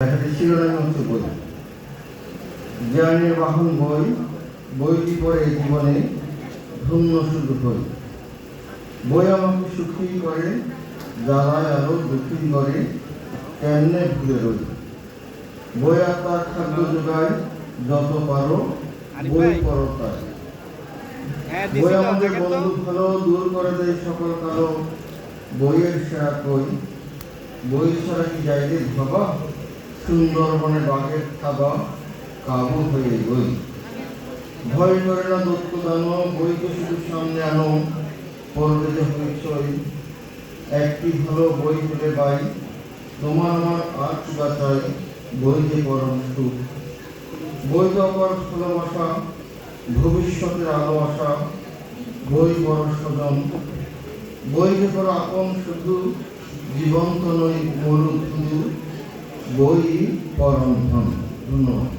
শিরোনাম হচ্ছে বই। জ্ঞানের বাহন বই, বইটি পড়ে জীবনে ধন্য শুধু হই। বই আমাকে সুখী করে, জ্বালায় আলো দুঃখী করে, কেমনে ভুলে রই। বই আত্মার খাদ্য যোগায়, যত পারো বই পড়ো তাই। বই আমাদের বন্ধু ভালো, দূর করে দেয় সকল কালো। বইয়ের সেরা কই, বই ছাড়া কি যাইলে ভাবা, সুন্দরবনে বাঘের খাবা, কাবু হয়ে বই। ভয় করে না দত্ত দানো, বইকে শুধু সামনে আনো, পড়বে যে হইচই। একটি ভালো বই হলে বাই, তোমার আমার আজ বাঁচাই, বই যে পরম সুখ। বই তো অপার ভালোবাসা, ভবিষ্যতের আলো আসা, বই বড় স্বজন। বই যে বড় আপন শুধু, জীবন্ত নই মরু শুধু, বই পরম ধন। ধন্যবাদ।